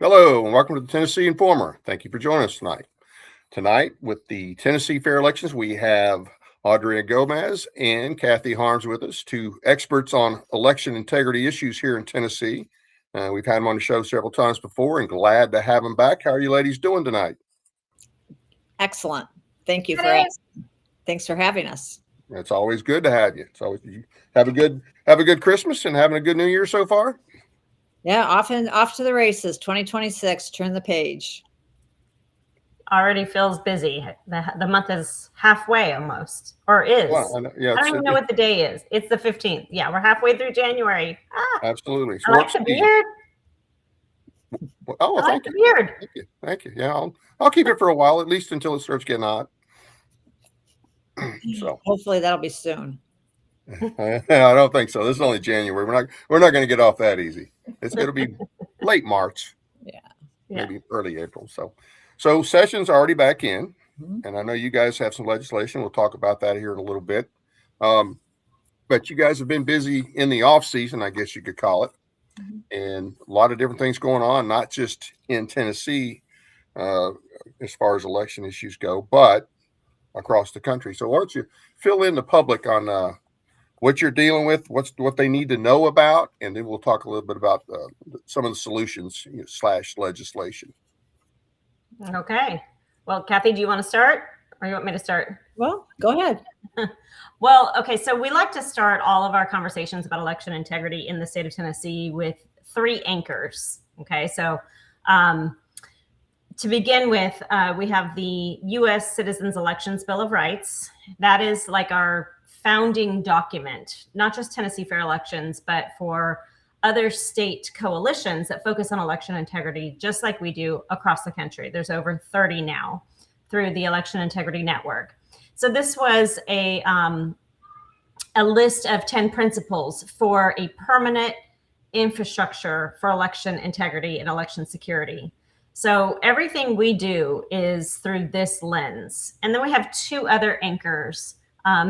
Hello, and welcome to the Tennessee Informer. Thank you for joining us tonight. Tonight, with the Tennessee fair elections, we have Aundrea Gomez and Kathy Harms with us, two experts on election integrity issues here in Tennessee. We've had them on the show several times before and glad to have them back. How are you ladies doing tonight? Excellent. Thank you for asking. Thanks for having us. It's always good to have you. It's always you have a good Christmas and having a good New Year so far. Yeah, off to the races. 2026. Turn the page. Already feels busy. The month is halfway almost, or is. Well, I don't even know what the day is. It's the 15th. Yeah, we're halfway through January. Absolutely. I like the beard. Oh, well, thank you. Beard. Thank you. Yeah, I'll keep it for a while, at least until it starts getting hot. So hopefully that'll be soon. I don't think so. This is only January. We're not going to get off that easy. It'll be late March. Yeah. Maybe early April. So session's already back in, and I know you guys have some legislation. We'll talk about that here in a little bit. But you guys have been busy in the off season, I guess you could call it, and a lot of different things going on, not just in Tennessee as far as election issues go, but across the country. So why don't you fill in the public on what you're dealing with, what they need to know about, and then we'll talk a little bit about some of the solutions / legislation. Okay. Well, Kathy, do you want to start, or you want me to start? Well, go ahead. Well, okay. So we like to start all of our conversations about election integrity in the state of Tennessee with 3 anchors. Okay. So to begin with, we have the U.S. Citizens Elections Bill of Rights. That is like our founding document, not just Tennessee fair elections, but for other state coalitions that focus on election integrity, just like we do across the country. There's over 30 now through the Election Integrity Network. So this was a list of 10 principles for a permanent infrastructure for election integrity and election security. So everything we do is through this lens. And then we have 2 other anchors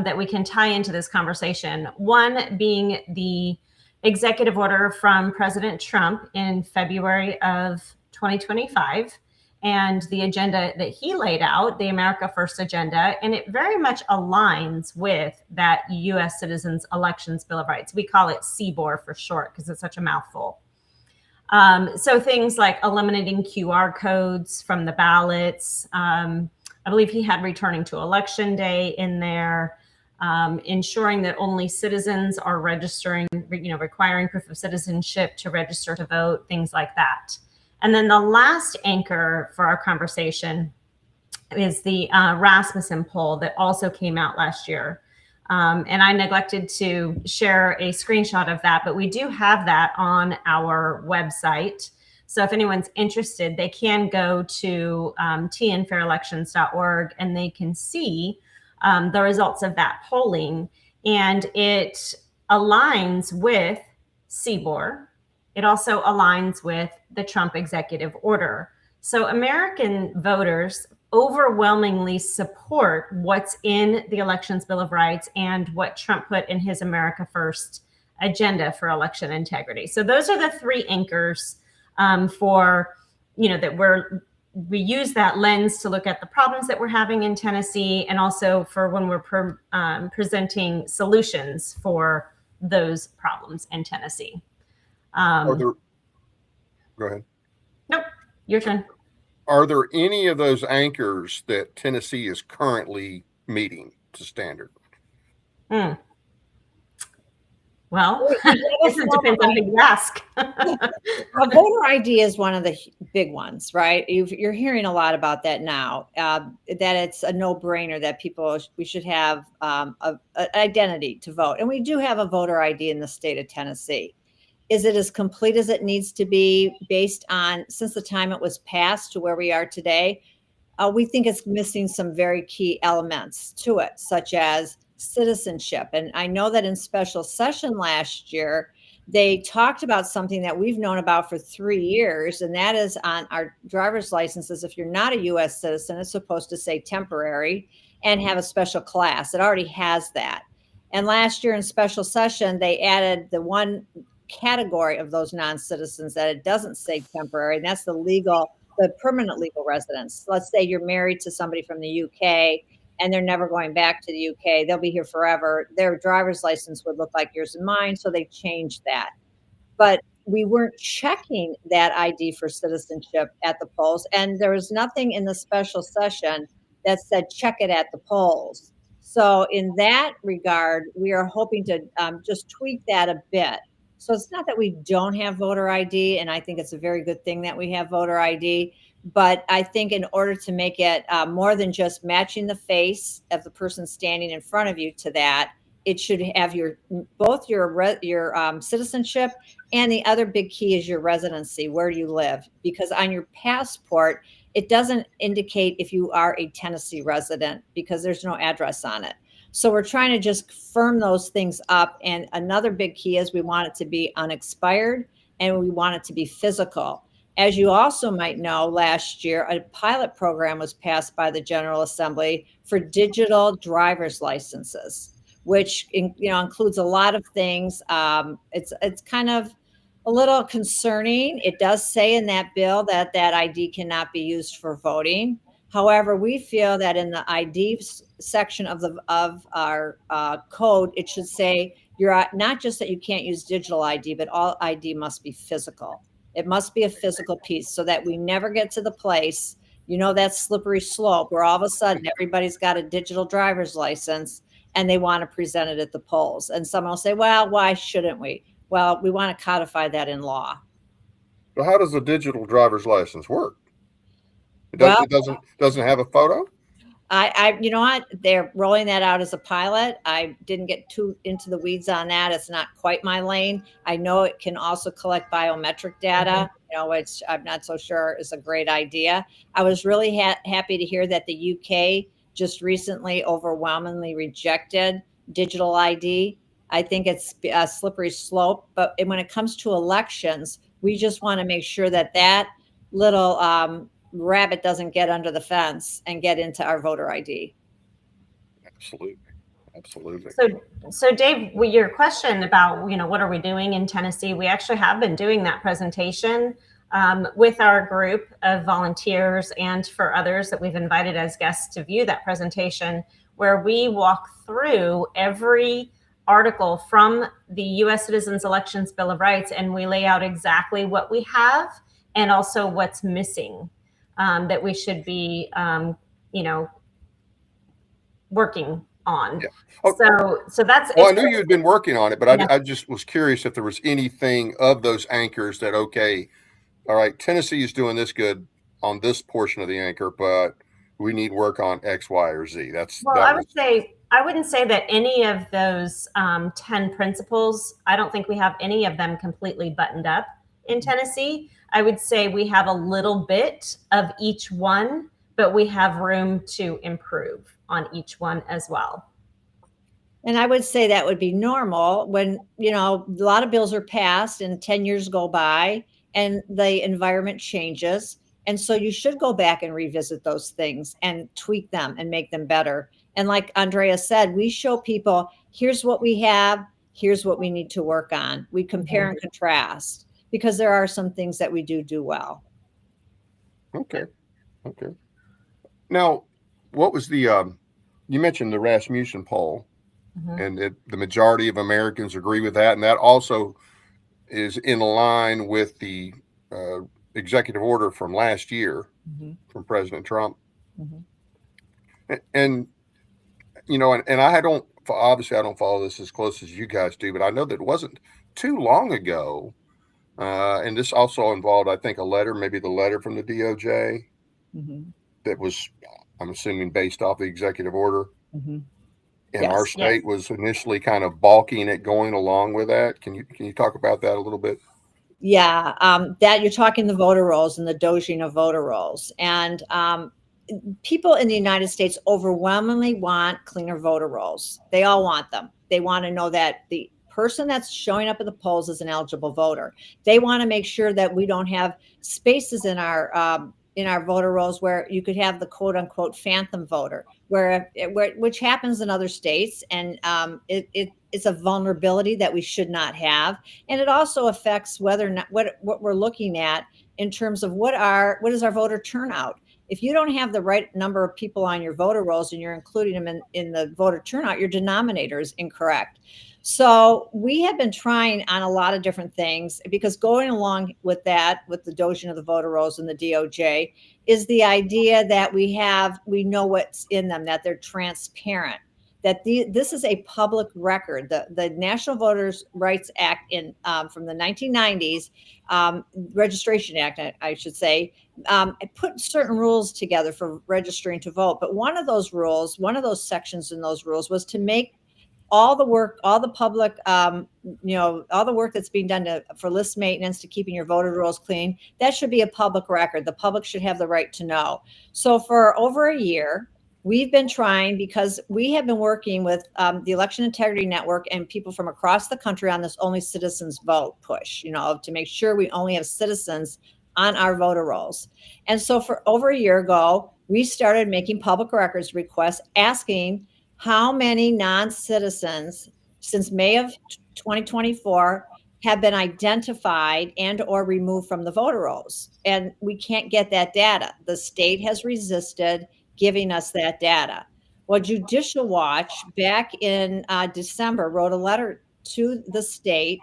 that we can tie into this conversation. One being the executive order from President Trump in February of 2025 and the agenda that he laid out, the America First agenda, and it very much aligns with that U.S. Citizens Elections Bill of Rights. We call it CBOR for short because it's such a mouthful. So things like eliminating QR codes from the ballots. I believe he had returning to election day in there, ensuring that only citizens are registering, requiring proof of citizenship to register to vote, things like that. And then the last anchor for our conversation is the Rasmussen poll that also came out last year. And I neglected to share a screenshot of that, but we do have that on our website. So if anyone's interested, they can go to tnfairelections.org and they can see the results of that polling. And it aligns with CBOR. It also aligns with the Trump executive order. So American voters overwhelmingly support what's in the Elections Bill of Rights and what Trump put in his America First agenda for election integrity. So those are the 3 anchors for, that we use that lens to look at the problems that we're having in Tennessee, and also for when we're presenting solutions for those problems in Tennessee. Go ahead. Nope, your turn. Are there any of those anchors that Tennessee is currently meeting to standard? Well, I guess it depends on who you ask. A voter ID is one of the big ones, right? You're hearing a lot about that now, that it's a no-brainer that we should have an identity to vote. And we do have a voter ID in the state of Tennessee. Is it as complete as it needs to be based on, since the time it was passed to where we are today? We think it's missing some very key elements to it, such as citizenship. And I know that in special session last year, they talked about something that we've known about for 3 years, and that is on our driver's licenses. If you're not a U.S. citizen, it's supposed to say temporary and have a special class. It already has that. And last year in special session, they added the one category of those non-citizens that it doesn't say temporary, and that's the permanent legal residence. Let's say you're married to somebody from the UK and they're never going back to the UK. They'll be here forever. Their driver's license would look like yours and mine, so they changed that. But we weren't checking that ID for citizenship at the polls, and there was nothing in the special session that said check it at the polls. So in that regard, we are hoping to just tweak that a bit. So it's not that we don't have voter ID, and I think it's a very good thing that we have voter ID. But I think in order to make it more than just matching the face of the person standing in front of you to that, it should have both your citizenship, and the other big key is your residency. Where do you live? Because on your passport, it doesn't indicate if you are a Tennessee resident because there's no address on it. So we're trying to just firm those things up. And another big key is we want it to be unexpired and we want it to be physical. As you also might know, last year, a pilot program was passed by the General Assembly for digital driver's licenses, which includes a lot of things. It's kind of a little concerning. It does say in that bill that ID cannot be used for voting. However, we feel that in the ID section of our code, it should say you're not just that you can't use digital ID, but all ID must be physical. It must be a physical piece so that we never get to the place, that slippery slope where all of a sudden everybody's got a digital driver's license and they want to present it at the polls. And someone will say, well, why shouldn't we? Well, we want to codify that in law. So how does a digital driver's license work? It doesn't have a photo? You know what? They're rolling that out as a pilot. I didn't get too into the weeds on that. It's not quite my lane. I know it can also collect biometric data, which I'm not so sure is a great idea. I was really happy to hear that the UK just recently overwhelmingly rejected digital ID. I think it's a slippery slope, but when it comes to elections, we just want to make sure that little rabbit doesn't get under the fence and get into our voter ID. Absolutely. So Dave, your question about, what are we doing in Tennessee? We actually have been doing that presentation with our group of volunteers and for others that we've invited as guests to view that presentation, where we walk through every article from the U.S. Citizens Elections Bill of Rights, and we lay out exactly what we have and also what's missing that we should be, working on. Yeah. Okay. So that's. Well, I knew you had been working on it, but I just was curious if there was anything of those anchors that, okay, all right, Tennessee is doing this good on this portion of the anchor, but we need work on X, Y, or Z. I wouldn't say that any of those 10 principles, I don't think we have any of them completely buttoned up in Tennessee. I would say we have a little bit of each one, but we have room to improve on each one as well. And I would say that would be normal when, a lot of bills are passed and 10 years go by and the environment changes. And so you should go back and revisit those things and tweak them and make them better. And like Aundrea said, we show people, here's what we have, here's what we need to work on. We compare and contrast because there are some things that we do well. Okay. Now, what was the, you mentioned the Rasmussen poll, and the majority of Americans agree with that. And that also is in line with the executive order from last year from President Trump. And I obviously I don't follow this as close as you guys do, but I know that it wasn't too long ago. And this also involved, I think, maybe the letter from the DOJ that was, I'm assuming, based off the executive order. And our state was initially kind of balking at going along with that. Can you talk about that a little bit? Yeah, that you're talking the voter rolls and the doging of voter rolls. And people in the United States overwhelmingly want cleaner voter rolls. They all want them. They want to know that the person that's showing up at the polls is an eligible voter. They want to make sure that we don't have spaces in our voter rolls where you could have the quote unquote phantom voter, which happens in other states. And it's it's a vulnerability that we should not have. And it also affects whether or not what we're looking at in terms of what is our voter turnout. If you don't have the right number of people on your voter rolls and you're including them in the voter turnout, your denominator is incorrect. So we have been trying on a lot of different things, because going along with that, with the dojing of the voter rolls and the DOJ, is the idea that we know what's in them, that they're transparent, that this is a public record. The National Voters Rights Act from the 1990s, Registration Act, I should say, it put certain rules together for registering to vote. But one of those sections in those rules was to make all the work, all the public, all the work that's being done for list maintenance, to keeping your voter rolls clean, that should be a public record. The public should have the right to know. So for over a year, we've been trying, because we have been working with the Election Integrity Network and people from across the country on this Only Citizens Vote push, to make sure we only have citizens on our voter rolls. And so for over a year ago, we started making public records requests, asking how many non-citizens since May of 2024 have been identified and or removed from the voter rolls. And we can't get that data. The state has resisted giving us that data. Well, Judicial Watch back in December wrote a letter to the state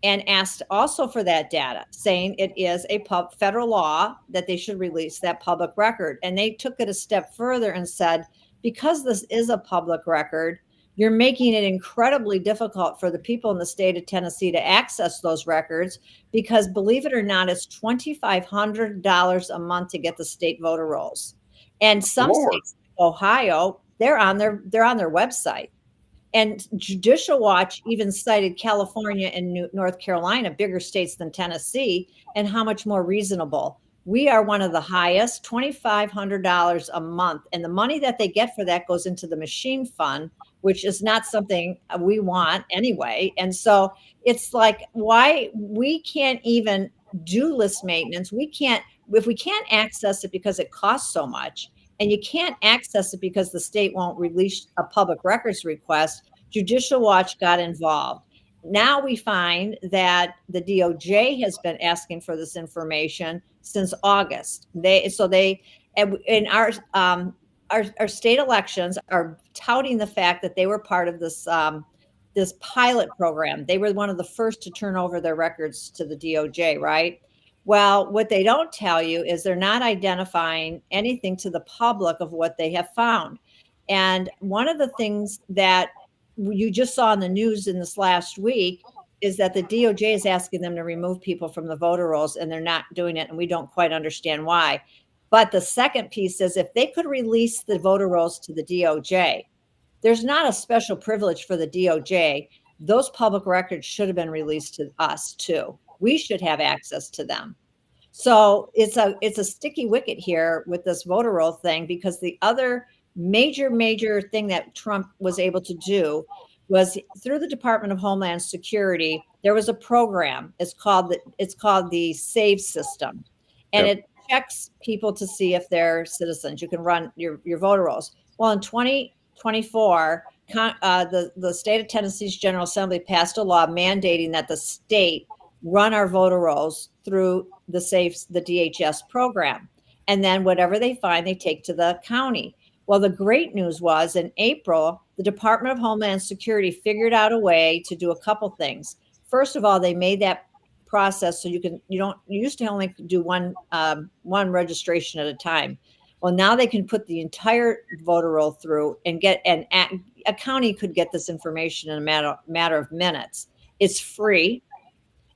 and asked also for that data, saying it is a federal law that they should release that public record. And they took it a step further and said, because this is a public record, you're making it incredibly difficult for the people in the state of Tennessee to access those records, because, believe it or not, it's $2,500 a month to get the state voter rolls. And some states, Ohio, they're on their website. And Judicial Watch even cited California and North Carolina, bigger states than Tennessee, and how much more reasonable. We are one of the highest, $2,500 a month. And the money that they get for that goes into the machine fund, which is not something we want anyway. And so it's like, why we can't even do list maintenance. If we can't access it because it costs so much, and you can't access it because the state won't release a public records request, Judicial Watch got involved. Now we find that the DOJ has been asking for this information since August. In our state elections are touting the fact that they were part of this this pilot program. They were one of the first to turn over their records to the DOJ, right? Well, what they don't tell you is they're not identifying anything to the public of what they have found. And one of the things that you just saw in the news in this last week is that the DOJ is asking them to remove people from the voter rolls, and they're not doing it, and we don't quite understand why. But the second piece is, if they could release the voter rolls to the DOJ, there's not a special privilege for the DOJ. Those public records should have been released to us too. We should have access to them. So it's a sticky wicket here with this voter roll thing, because the other major thing that Trump was able to do was, through the Department of Homeland Security, there was a program. It's called the SAVE system, and it checks people to see if they're citizens. You can run your voter rolls. Well, in 2024, the state of Tennessee's General Assembly passed a law mandating that the state run our voter rolls through the DHS program. And then whatever they find, they take to the county. Well, the great news was, in April, the Department of Homeland Security figured out a way to do a couple things. First of all, they made that process so you used to only do one registration at a time. Well, now they can put the entire voter roll through and a county could get this information in a matter of minutes. It's free,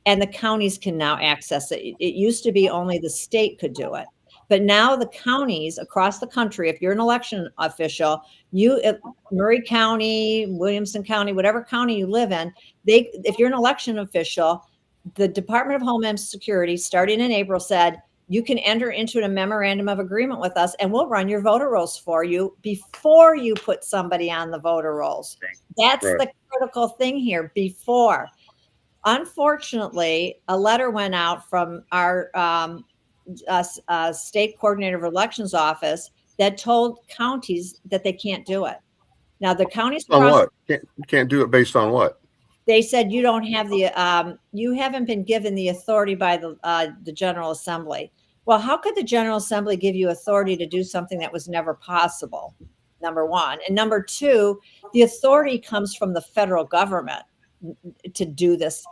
and the counties can now access it. It used to be only the state could do it. But now the counties across the country, if you're an election official, Murray County, Williamson County, whatever county you live in, if you're an election official, the Department of Homeland Security, starting in April, said, you can enter into a memorandum of agreement with us, and we'll run your voter rolls for you before you put somebody on the voter rolls. That's the critical thing here, before. Unfortunately, a letter went out from our state coordinator of elections office that told counties that they can't do it. Now the counties on what? Can't do it based on what? They said you don't have you haven't been given the authority by the General Assembly. Well, how could the General Assembly give you authority to do something that was never possible? Number one. And number two, the authority comes from the federal government to do this.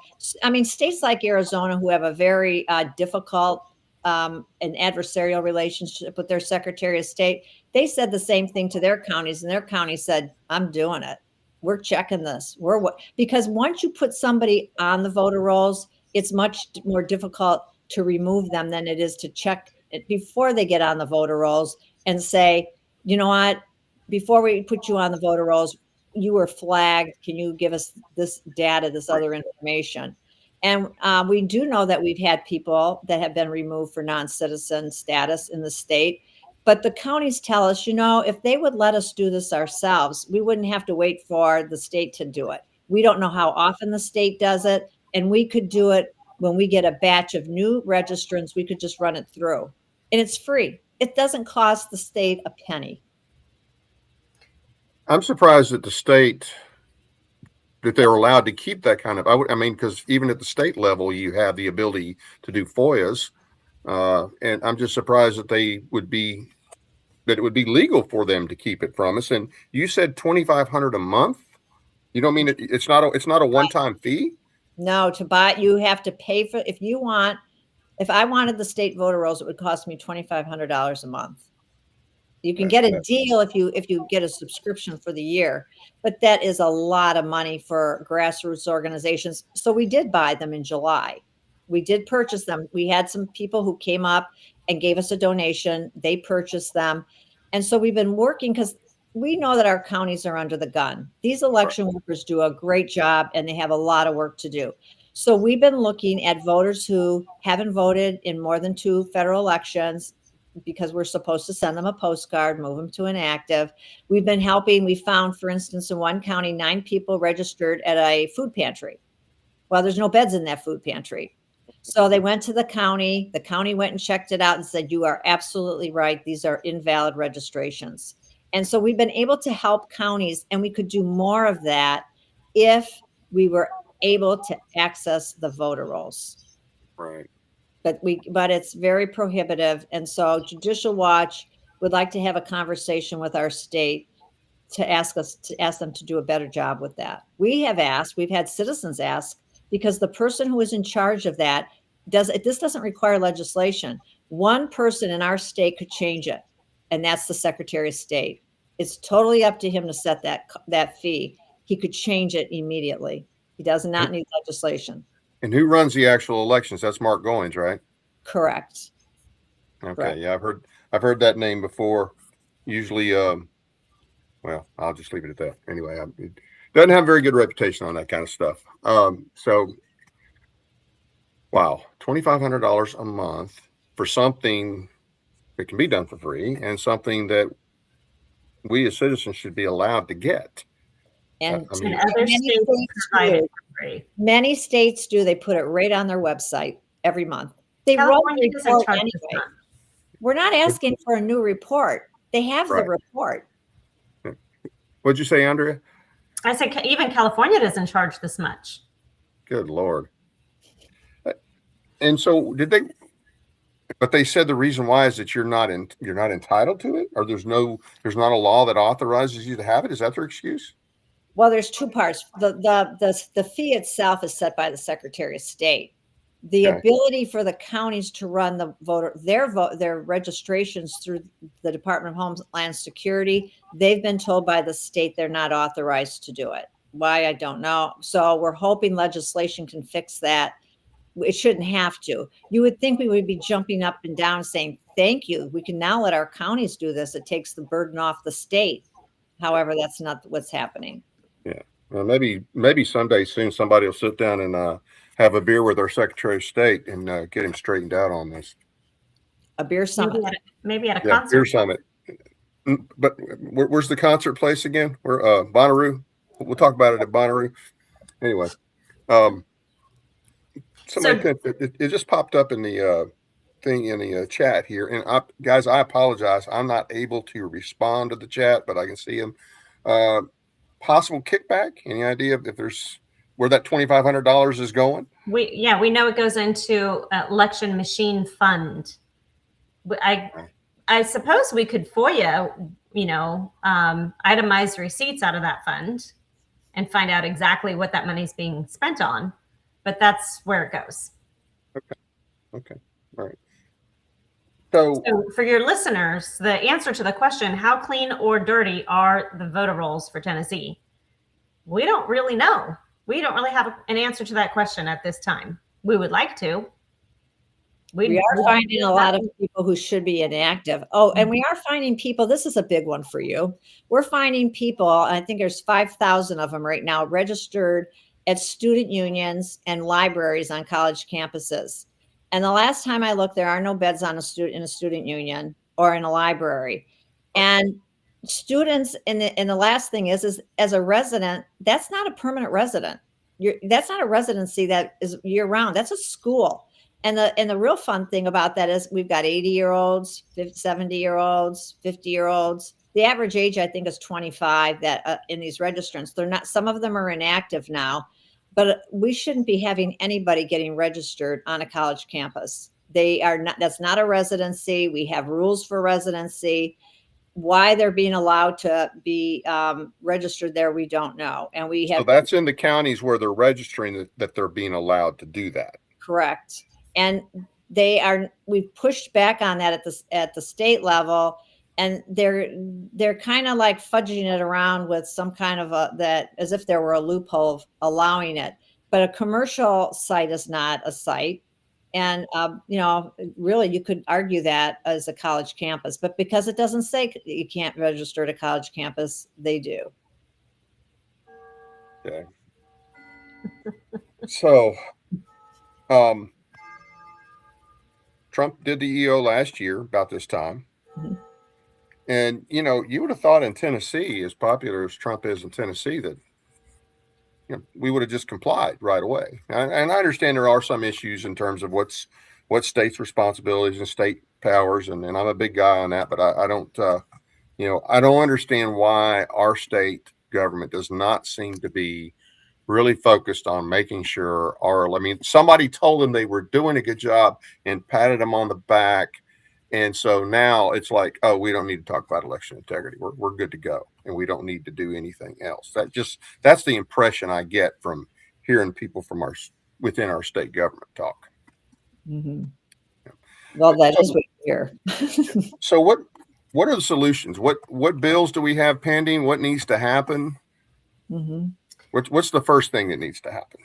I mean, states like Arizona, who have a very difficult and adversarial relationship with their Secretary of State, they said the same thing to their counties, and their county said, I'm doing it. We're checking this. Because once you put somebody on the voter rolls, it's much more difficult to remove them than it is to check it before they get on the voter rolls and say, you know what, before we put you on the voter rolls, you were flagged. Can you give us this data, this other information? And we do know that we've had people that have been removed for non-citizen status in the state. But the counties tell us, you know, if they would let us do this ourselves, we wouldn't have to wait for the state to do it. We don't know how often the state does it. And we could do it when we get a batch of new registrants, we could just run it through. And it's free. It doesn't cost the state a penny. I'm surprised that the state, that they're allowed to keep that kind of, I mean, because even at the state level, you have the ability to do FOIAs. And I'm just surprised that it would be legal for them to keep it from us. And you said $2,500 a month. You don't mean it's not a one-time fee? No, to buy, you have to pay for, if I wanted the state voter rolls, it would cost me $2,500 a month. You can get a deal if you get a subscription for the year, but that is a lot of money for grassroots organizations. So we did buy them in July. We did purchase them. We had some people who came up and gave us a donation. They purchased them. And so we've been working because we know that our counties are under the gun. These election workers do a great job and they have a lot of work to do. So we've been looking at voters who haven't voted in more than 2 federal elections, because we're supposed to send them a postcard, move them to inactive. We've been helping. We found, for instance, in one county, 9 people registered at a food pantry. Well, there's no beds in that food pantry. So they went to the county. The county went and checked it out and said, you are absolutely right. These are invalid registrations. And so we've been able to help counties, and we could do more of that if we were able to access the voter rolls. Right. But it's very prohibitive. And so Judicial Watch would like to have a conversation with our state to ask them to do a better job with that. We've had citizens ask, because the person who is in charge of that this doesn't require legislation. One person in our state could change it, and that's the Secretary of State. It's totally up to him to set that fee. He could change it immediately. He does not need legislation. And who runs the actual elections? That's Mark Goins, right? Correct. Okay. Correct. Yeah, I've heard that name before. Usually, well, I'll just leave it at that. Anyway, it doesn't have a very good reputation on that kind of stuff. So, wow, $2,500 a month for something that can be done for free, and something that we as citizens should be allowed to get. And I mean, other states provide it for free. Many states do. They put it right on their website every month. They California run the doesn't report charge anyway. this much. We're not asking for a new report. They have Right. the report. What'd you say, Aundrea? I said even California doesn't charge this much. Good Lord. And so but they said the reason why is that you're not entitled to it, or there's not a law that authorizes you to have it. Is that their excuse? Well, there's 2 parts. The fee itself is set by the Secretary of State. The ability for the counties to run their registrations through the Department of Homeland Security, they've been told by the state they're not authorized to do it. Why, I don't know. So we're hoping legislation can fix that. It shouldn't have to. You would think we would be jumping up and down saying, thank you. We can now let our counties do this. It takes the burden off the state. However, that's not what's happening. Yeah. Well, maybe someday soon somebody will sit down and have a beer with our Secretary of State and get him straightened out on this. A beer summit. Maybe at a Yeah, concert. beer summit. But where's the concert place again? We're Bonnaroo. We'll talk about it at Bonnaroo. Anyway, it just popped up in the thing in the chat here. And guys, I apologize. I'm not able to respond to the chat, but I can see them. Possible kickback? Any idea if there's where that $2,500 is going? We know it goes into election machine fund. I suppose we could FOIA, itemize receipts out of that fund and find out exactly what that money is being spent on, but that's where it goes. Okay. All right. So for your listeners, the answer to the question, how clean or dirty are the voter rolls for Tennessee? We don't really know. We don't really have an answer to that question at this time. We would like to. We are finding a lot of people who should be inactive. Oh, and we are finding people, this is a big one for you. We're finding people, I think there's 5,000 of them right now, registered at student unions and libraries on college campuses. And the last time I looked, there are no beds in a student union or in a library. And students, and the last thing is as a resident, that's not a permanent resident. That's not a residency that is year round. That's a school. And the real fun thing about that is we've got 80-year-olds, 70-year-olds, 50-year-olds. The average age, I think, is 25 that in these registrants. They're not, some of them are inactive now, but we shouldn't be having anybody getting registered on a college campus. They are not, that's not a residency. We have rules for residency. Why they're being allowed to be registered there, we don't know. And we have. So that's in the counties where they're registering that they're being allowed to do that. Correct. And we've pushed back on that at the state level, and they're kind of like fudging it around with some kind of that as if there were a loophole of allowing it. But a commercial site is not a site. And, really you could argue that as a college campus, but because it doesn't say you can't register at a college campus, they do. Okay. So, Trump did the EO last year about this time. Mm-hmm. And, you would have thought in Tennessee, as popular as Trump is in Tennessee, that we would have just complied right away. And I understand there are some issues in terms of what states' responsibilities and state powers. And I'm a big guy on that, but I don't, I don't understand why our state government does not seem to be really focused on making sure somebody told them they were doing a good job and patted them on the back. And so now it's like, oh, we don't need to talk about election integrity. We're good to go. And we don't need to do anything else. That's the impression I get from hearing people from within our state government talk. Mm-hmm. Yeah. Well, that is what you hear. So what are the solutions? What bills do we have pending? What needs to happen? Mm-hmm. What's the first thing that needs to happen?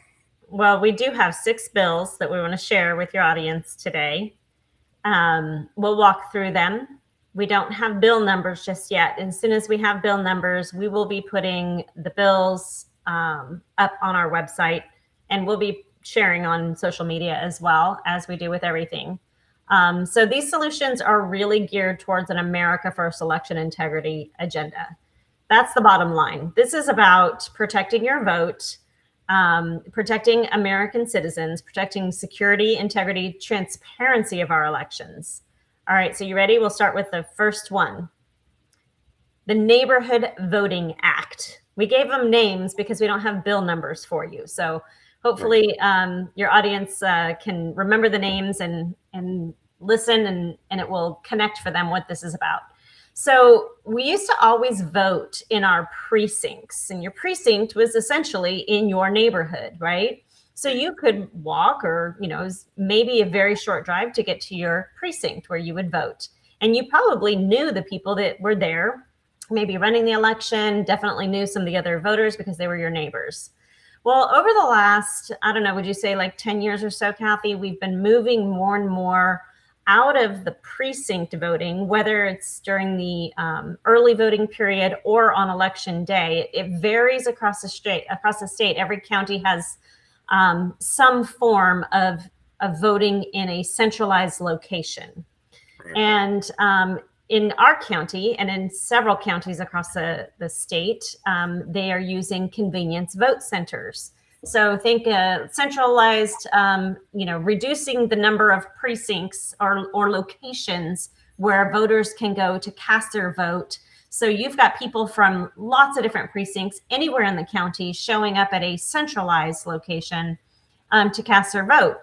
Well, we do have 6 bills that we want to share with your audience today. We'll walk through them. We don't have bill numbers just yet. As soon as we have bill numbers, we will be putting the bills up on our website, and we'll be sharing on social media as well, as we do with everything. So these solutions are really geared towards an America First election integrity agenda. That's the bottom line. This is about protecting your vote, protecting American citizens, protecting security, integrity, transparency of our elections. All right, so you ready? We'll start with the first one. The Neighborhood Voting Act. We gave them names because we don't have bill numbers for you. So hopefully your audience can remember the names and listen, and it will connect for them what this is about. So we used to always vote in our precincts, and your precinct was essentially in your neighborhood, right? So you could walk or, maybe a very short drive to get to your precinct where you would vote. And you probably knew the people that were there, maybe running the election, definitely knew some of the other voters because they were your neighbors. Well, over the last, would you say like 10 years or so, Kathy, we've been moving more and more out of the precinct voting, whether it's during the early voting period or on election day. It varies across the state. Every county has some form of voting in a centralized location. And in our county and in several counties across the state, they are using convenience vote centers. So think centralized, reducing the number of precincts or locations where voters can go to cast their vote So you've got people from lots of different precincts anywhere in the county showing up at a centralized location to cast their vote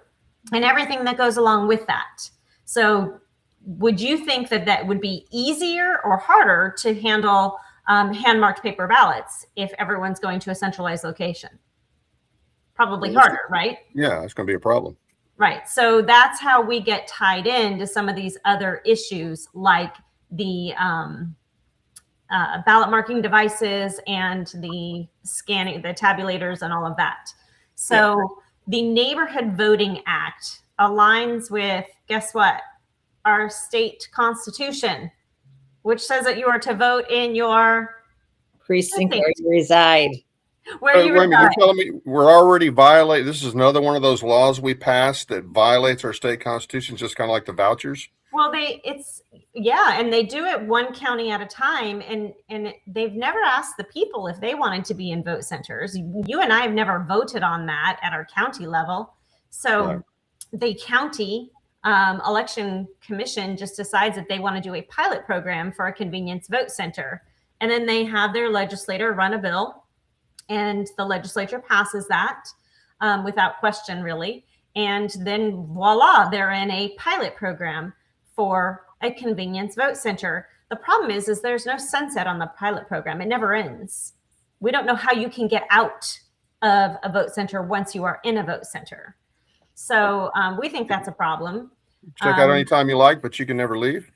and everything that goes along with that. So would you think that that would be easier or harder to handle hand-marked paper ballots if everyone's going to a centralized location? Probably harder, right? Yeah, it's going to be a problem. Right. So that's how we get tied into some of these other issues, like the ballot marking devices and the scanning, the tabulators and all of that. So the Neighborhood Voting Act aligns with, guess what? Our state constitution, which says that you are to vote in your precinct where you reside. Where you Wait a minute, reside. you're telling me we're already violating, this is another one of those laws we passed that violates our state constitution, just kind of like the vouchers? Well, and they do it one county at a time, and they've never asked the people if they wanted to be in vote centers. You and I have never voted on that at our county level. So Right. the county election commission just decides that they want to do a pilot program for a convenience vote center. And then they have their legislator run a bill, and the legislature passes that without question, really. And then voila, they're in a pilot program for a convenience vote center. The problem is there's no sunset on the pilot program. It never ends. We don't know how you can get out of a vote center once you are in a vote center. So we think that's a problem. Check out anytime you like, but you can never leave.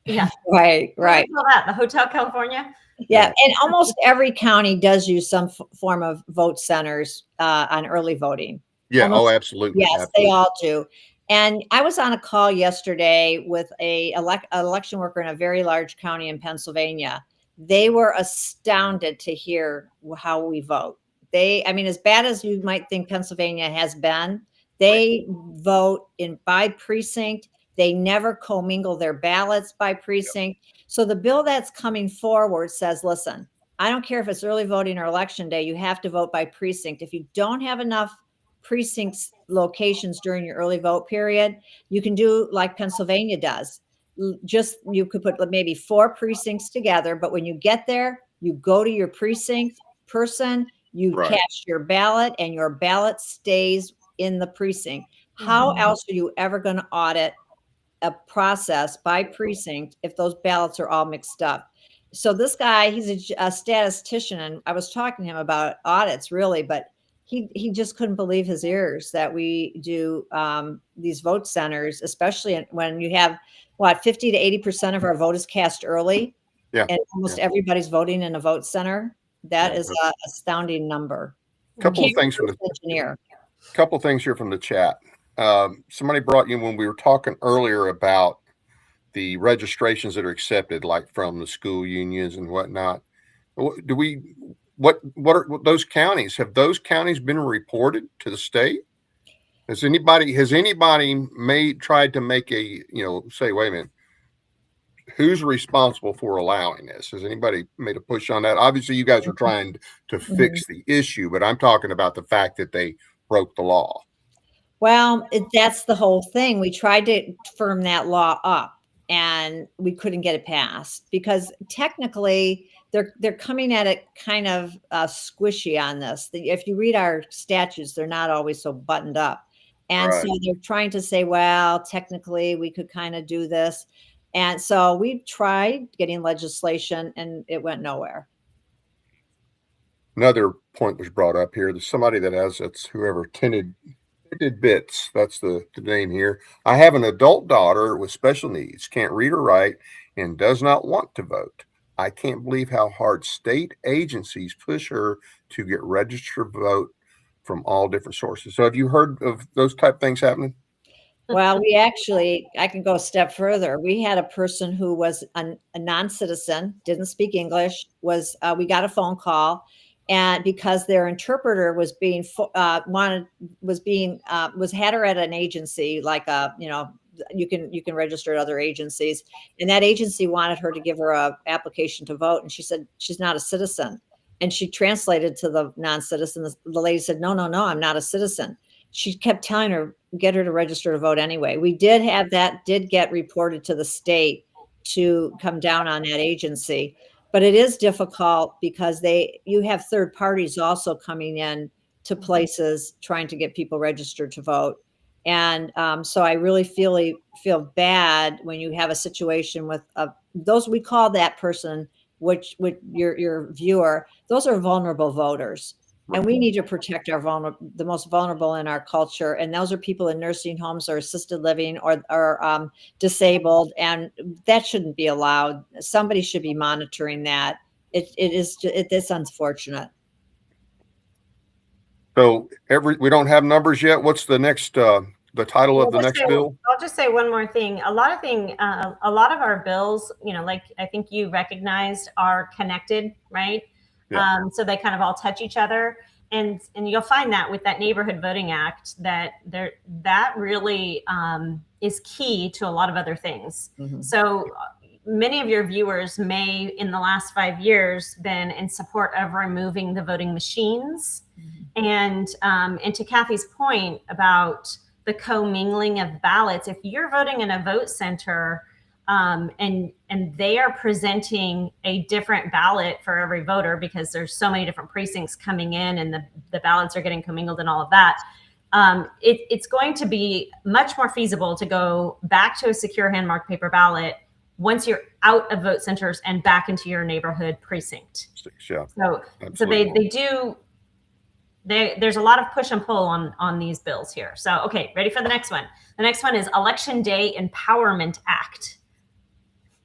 Yeah, right. What do you call that? The Hotel California? Yeah, and almost every county does use some form of vote centers on early voting. Yeah. Almost, Absolutely. yes, Absolutely. they all do. And I was on a call yesterday with a election worker in a very large county in Pennsylvania. They were astounded to hear how we vote. I mean, as bad as you might think Pennsylvania has been, they vote by precinct. They never commingle their ballots by precinct. Yep. So the bill that's coming forward says, listen, I don't care if it's early voting or election day, you have to vote by precinct. If you don't have enough precincts locations during your early vote period, you can do like Pennsylvania does. You could put maybe 4 precincts together, but when you get there, you go to your precinct person, you cast your ballot, and your ballot stays in the precinct. How else are you ever going to audit a process by precinct if those ballots are all mixed up? So this guy, he's a statistician, and I was talking to him about audits, really, but he just couldn't believe his ears that we do these vote centers, especially when you have 50 to 80% of our vote is cast early, and almost everybody's voting in a vote center. That is an astounding number. Couple of things here from the chat. Somebody brought you when we were talking earlier about the registrations that are accepted, like from the school unions and whatnot. What are those counties? Have those counties been reported to the state? Has anybody tried to make say, wait a minute, who's responsible for allowing this? Has anybody made a push on that? Obviously, you guys are trying to fix the issue, but I'm talking about the fact that they broke the law. Well, that's the whole thing. We tried to firm that law up, and we couldn't get it passed because technically they're coming at it kind of squishy on this. If you read our statutes, they're not always so buttoned up. And so they're trying to say, well, technically we could kind of do this. And so we tried getting legislation and it went nowhere. Another point was brought up here. There's somebody that it's whoever Tinted Bits. That's the name here. I have an adult daughter with special needs, can't read or write, and does not want to vote. I can't believe how hard state agencies push her to get registered to vote from all different sources. So have you heard of those type of things happening? Well, I can go a step further. We had a person who was a non-citizen, didn't speak English, we got a phone call, and because their interpreter was had her at an agency, like you can register at other agencies, and that agency wanted her to give her a application to vote, and she said she's not a citizen, and she translated to the non-citizen. The lady said, no, I'm not a citizen. She kept telling her, get her to register to vote anyway. We did have that, did get reported to the state to come down on that agency. but it is difficult because you have third parties also coming in to places trying to get people registered to vote. And so I really feel bad when you have a situation with those, we call that person, which your viewer, those are vulnerable voters. And we need to protect the most vulnerable in our culture. And those are people in nursing homes or assisted living or disabled. And that shouldn't be allowed. Somebody should be monitoring that. It is unfortunate. So we don't have numbers yet. What's the next, the title of the next bill? I'll just say one more thing. A lot of our bills, like I think you recognized, are connected, right? Yeah. So they kind of all touch each other. And you'll find that with that Neighborhood Voting Act, that really is key to a lot of other things. Mm-hmm. So many of your viewers may, in the last 5 years, been in support of removing the voting machines. Mm-hmm. And to Kathy's point about the commingling of ballots, if you're voting in a vote center and they are presenting a different ballot for every voter because there's so many different precincts coming in and the ballots are getting commingled and all of that, it's going to be much more feasible to go back to a secure hand-marked paper ballot once you're out of vote centers and back into your neighborhood precinct. Yeah, so they do. There's a lot of push and pull on these bills here. So, okay, ready for the next one. The next one is Election Day Empowerment Act.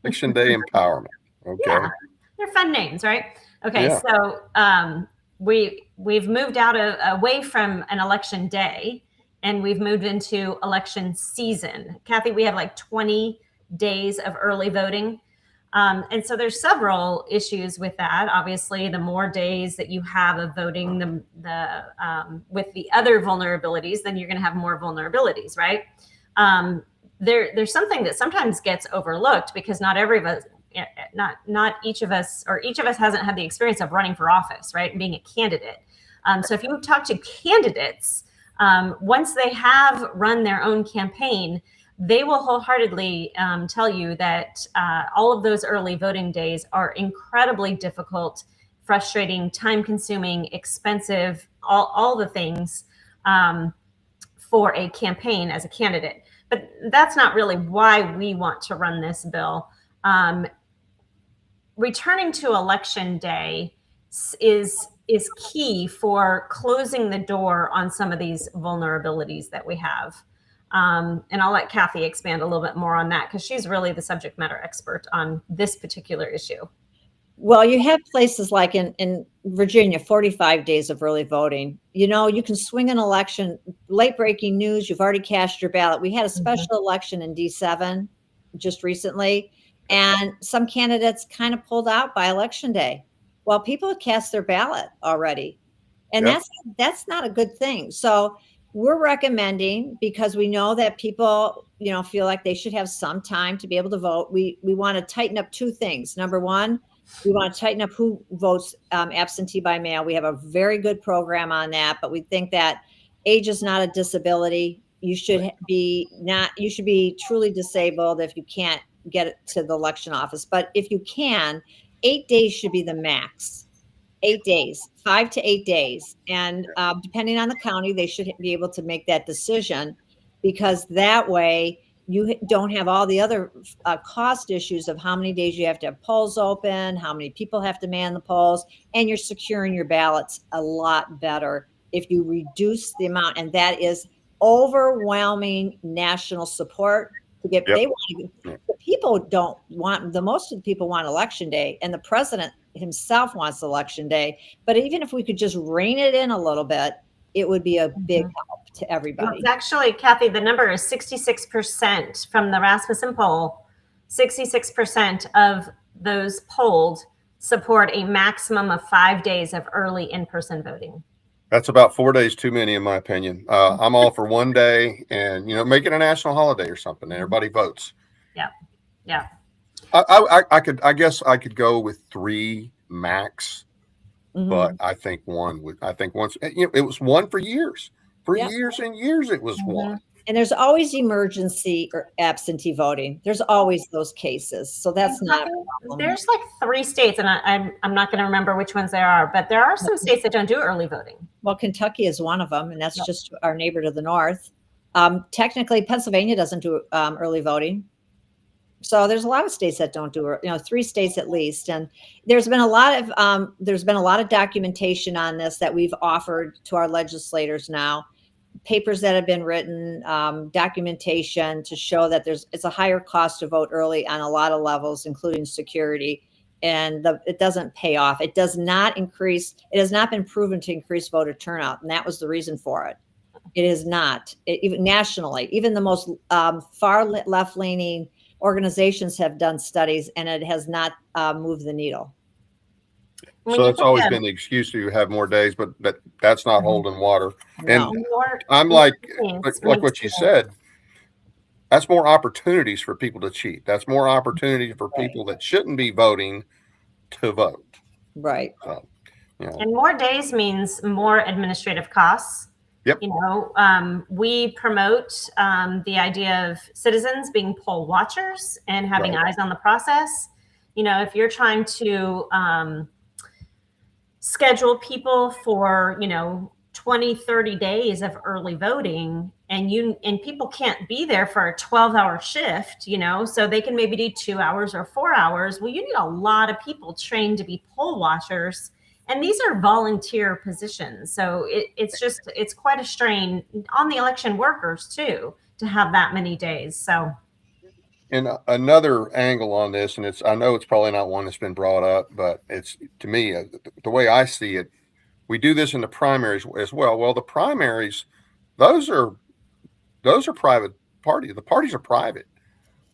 Election Day Empowerment. Okay. Yeah, they're fun names, right? Okay, yeah. So we've moved away from an election day, and we've moved into election season. Kathy, we have like 20 days of early voting. And so there's several issues with that. Obviously, the more days that you have of voting, with the other vulnerabilities, then you're going to have more vulnerabilities, right? There's something that sometimes gets overlooked because not each of us hasn't had the experience of running for office, right, and being a candidate. So if you talk to candidates, once they have run their own campaign, they will wholeheartedly tell you that all of those early voting days are incredibly difficult, frustrating, time-consuming, expensive, all the things for a campaign as a candidate. But that's not really why we want to run this bill. Returning to election day is key for closing the door on some of these vulnerabilities that we have. And I'll let Kathy expand a little bit more on that because she's really the subject matter expert on this particular issue. Well, you have places like in Virginia, 45 days of early voting. You can swing an election, late breaking news, you've already cast your ballot. We had a special election in D7 just recently, and some candidates kind of pulled out by election day. Well, people have cast their ballot already. And that's not a good thing. So we're recommending, because we know that people, feel like they should have some time to be able to vote. We want to tighten up two things. Number one, we want to tighten up who votes absentee by mail. We have a very good program on that, but we think that age is not a disability. You should be truly disabled if you can't get to the election office. But if you can, 8 days should be the max. 8 days, 5 to 8 days. And depending on the county, they should be able to make that decision, because that way you don't have all the other cost issues of how many days you have to have polls open, how many people have to man the polls, and you're securing your ballots a lot better if you reduce the amount. And that is overwhelming national support to get, the people don't want, most of the people want election day, and the president himself wants election day. But even if we could just rein it in a little bit, it would be a big help to everybody. Well, it's actually, Kathy, the number is 66% from the Rasmussen poll. 66% of those polled support a maximum of 5 days of early in-person voting. That's about 4 days too many, in my opinion. I'm all for 1 day, and make it a national holiday or something, and everybody votes. Yeah. I guess I could go with 3 max, but I think 1 would. I think once it was 1 for years, years and years it was 1. And there's always emergency or absentee voting. There's always those cases. So that's not a problem. There's like 3 states, and I'm not going to remember which ones there are, but there are some states that don't do early voting. Well, Kentucky is one of them, and that's just our neighbor to the north. Technically, Pennsylvania doesn't do early voting. So there's a lot of states that don't do it, 3 states at least. And there's been a lot of documentation on this that we've offered to our legislators now. Papers that have been written, documentation to show that it's a higher cost to vote early on a lot of levels, including security, and it doesn't pay off. It does not increase. It has not been proven to increase voter turnout, and that was the reason for it. It is not. Even nationally, even the most far left-leaning organizations have done studies, and it has not moved the needle. So it's always been the excuse to have more days, but that's not holding water. No. And I'm like what you said, that's more opportunities for people to cheat. That's more opportunity for people that shouldn't be voting to vote. Right. So, and more days means more administrative costs. Yep. We promote the idea of citizens being poll watchers and having eyes on the process. If you're trying to schedule people for 20, 30 days of early voting, and people can't be there for a 12-hour shift, so they can maybe do 2 hours or 4 hours. Well, you need a lot of people trained to be poll watchers, and these are volunteer positions. So it's quite a strain on the election workers too, to have that many days. So. And another angle on this, and I know it's probably not one that's been brought up, but it's, to me, the way I see it, we do this in the primaries as well. Well, the primaries, those are private parties. The parties are private.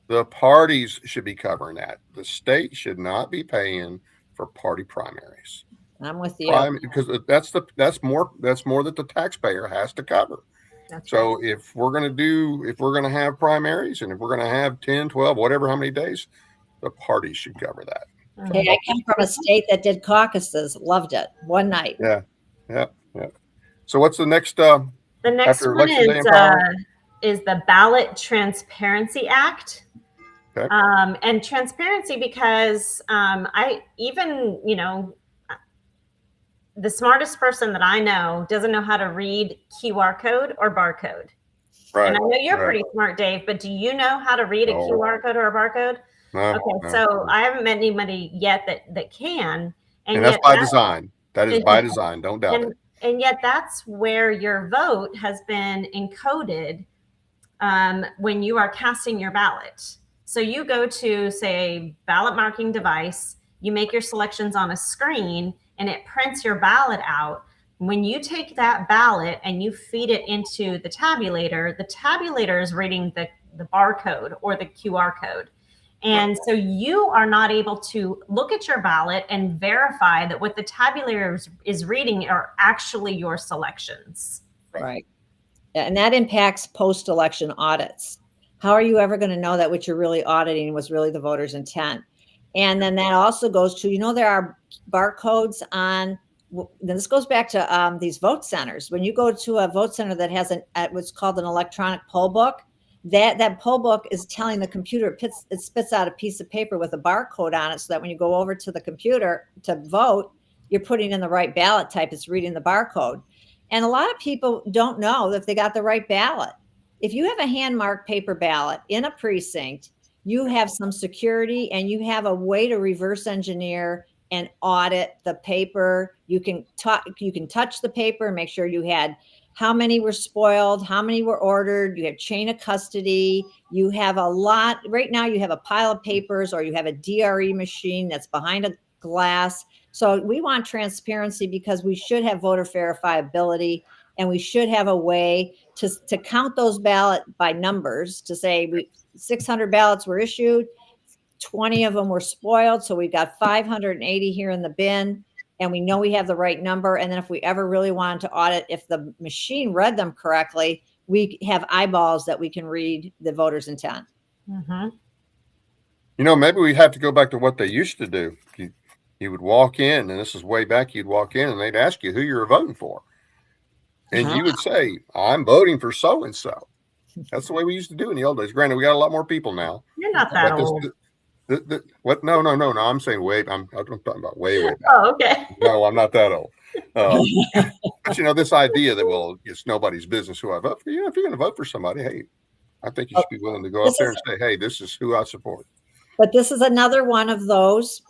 The parties should be covering that. The state should not be paying for party primaries. I'm with you. Because that's more that the taxpayer has to cover. That's so right. if we're going to have primaries, and if we're going to have 10, 12, whatever, how many days, the parties should cover that. Hey, I come from a state that did caucuses. Loved it. One night. Yeah. So what's the next? The next after one Election Day in power? is the Ballot Transparency Act. Okay. And transparency, because the smartest person that I know doesn't know how to read QR code or barcode. Right. And I know you're pretty smart, Dave, but do you know how to read a QR code or a barcode? No, so I haven't met anybody yet that can. And that's by design. That is by design. Don't doubt it. And yet that's where your vote has been encoded when you are casting your ballot. So you go to, say, a ballot marking device, you make your selections on a screen, and it prints your ballot out. When you take that ballot and you feed it into the tabulator is reading the barcode or the QR code. And so you are not able to look at your ballot and verify that what the tabulator is reading are actually your selections. Right. And that impacts post-election audits. How are you ever going to know that what you're really auditing was really the voter's intent? And then that also goes to, there are barcodes on, this goes back to these vote centers. When you go to a vote center that has what's called an electronic poll book, that poll book is telling the computer, it spits out a piece of paper with a barcode on it, so that when you go over to the computer to vote, you're putting in the right ballot type. It's reading the barcode. And a lot of people don't know if they got the right ballot. If you have a hand-marked paper ballot in a precinct, you have some security, and you have a way to reverse engineer and audit the paper. You can touch the paper and make sure you had how many were spoiled, how many were ordered. You have chain of custody. You have a lot. Right now you have a pile of papers, or you have a DRE machine that's behind a glass. So we want transparency, because we should have voter verifiability, and we should have a way to count those ballot by numbers, to say 600 ballots were issued, 20 of them were spoiled. So we've got 580 here in the bin, and we know we have the right number. And then if we ever really wanted to audit, if the machine read them correctly, we have eyeballs that we can read the voter's intent. Mm-hmm. Maybe we have to go back to what they used to do. You would walk in, and this is way back, you'd walk in and they'd ask you who you were voting for. And you would say, I'm voting for so-and-so. That's the way we used to do in the old days. Granted, we got a lot more people now. You're not that But old. what? No. I'm saying way. I'm talking about way back. Oh, okay. No, I'm not that old. But this idea that, well, it's nobody's business who I vote for. If you're going to vote for somebody, hey, I think you should be willing to go up there and say, hey, this is who I support. But this is another one of those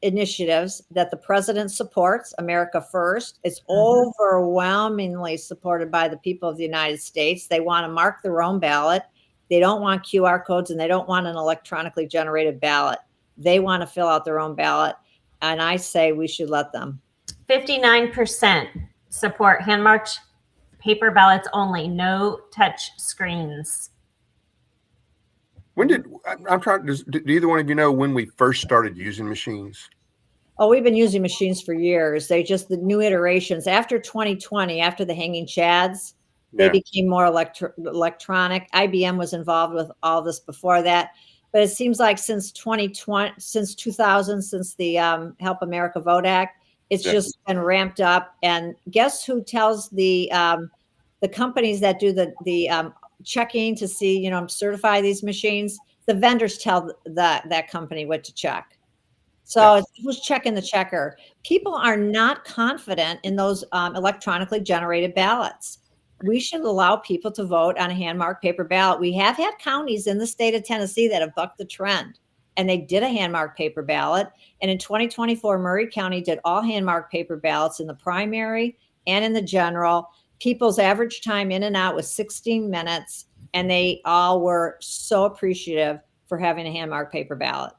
initiatives that the president supports, America First. It's overwhelmingly supported by the people of the United States. They want to mark their own ballot. They don't want QR codes, and they don't want an electronically generated ballot. They want to fill out their own ballot. And I say we should let them. 59% support hand-marked paper ballots only, no touch screens. When did I'm trying? Do either one of you know when we first started using machines? Oh, we've been using machines for years. They just the new iterations after 2020, after the hanging chads, they became more electronic. IBM was involved with all this before that, but it seems like since 2020, since 2000, since the Help America Vote Act, it's just been ramped up. And guess who tells the companies that do the checking to see, certify these machines? The vendors tell that company what to check. So who's checking the checker? People are not confident in those electronically generated ballots. We should allow people to vote on a hand-marked paper ballot. We have had counties in the state of Tennessee that have bucked the trend, and they did a hand-marked paper ballot. And in 2024, Murray County did all hand-marked paper ballots in the primary and in the general. People's average time in and out was 16 minutes, and they all were so appreciative for having a hand-marked paper ballot.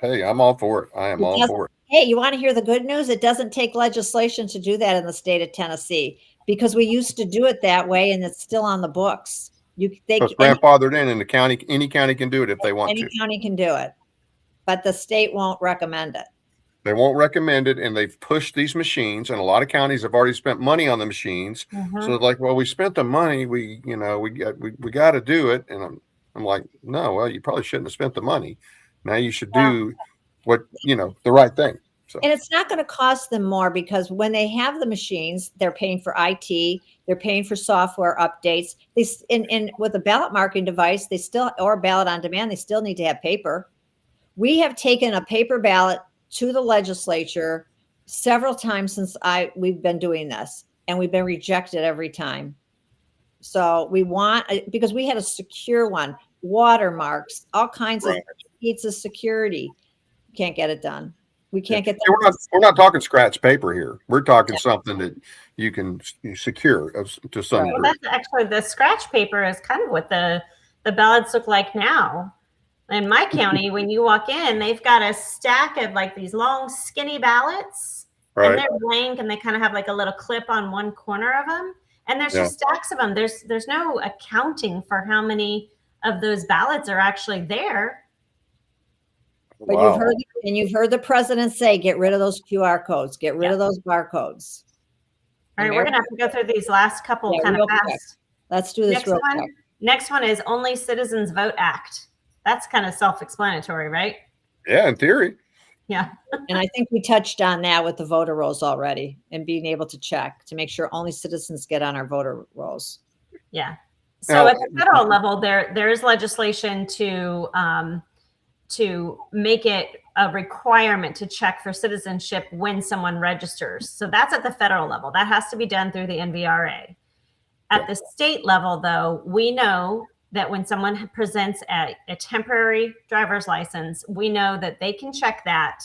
Hey, I'm all for it. I am all for it. Hey, you want to hear the good news? It doesn't take legislation to do that in the state of Tennessee, because we used to do it that way, and it's still on the books. It's grandfathered in the county. Any county can do it if they want to. Any county can do it, but the state won't recommend it. They won't recommend it, and they've pushed these machines, and a lot of counties have already spent money on the machines. So they're like, well, we spent the money. We got to do it. And I'm like, no, well, you probably shouldn't have spent the money. Now you should do what, the right thing. So. And it's not going to cost them more, because when they have the machines, they're paying for IT, they're paying for software updates. And with a ballot marking device, or ballot on demand, they still need to have paper. We have taken a paper ballot to the legislature several times since we've been doing this, and we've been rejected every time. So because we had a secure one, watermarks, all kinds of feats of security. Can't get it done. We can't get that. We're not talking scratch paper here. We're talking something that you can secure to some degree. Well, that's actually, the scratch paper is kind of what the ballots look like now. In my county, when you walk in, they've got a stack of like these long, skinny ballots, and they're blank, and they kind of have like a little clip on one corner of them. And there's just stacks of them. There's no accounting for how many of those ballots are actually there. But you've heard the president say, get rid of those QR codes, get rid of those barcodes. All right, we're gonna have to go through these last couple kind of fast. Let's do this real quick. Next one is Only Citizens Vote Act. That's kind of self-explanatory, right? Yeah, in theory. Yeah. And I think we touched on that with the voter rolls already, and being able to check to make sure only citizens get on our voter rolls. Yeah. So at the federal level, there is legislation to make it a requirement to check for citizenship when someone registers. So that's at the federal level. That has to be done through the NVRA. At the state level, though, we know that when someone presents a temporary driver's license, we know that they can check that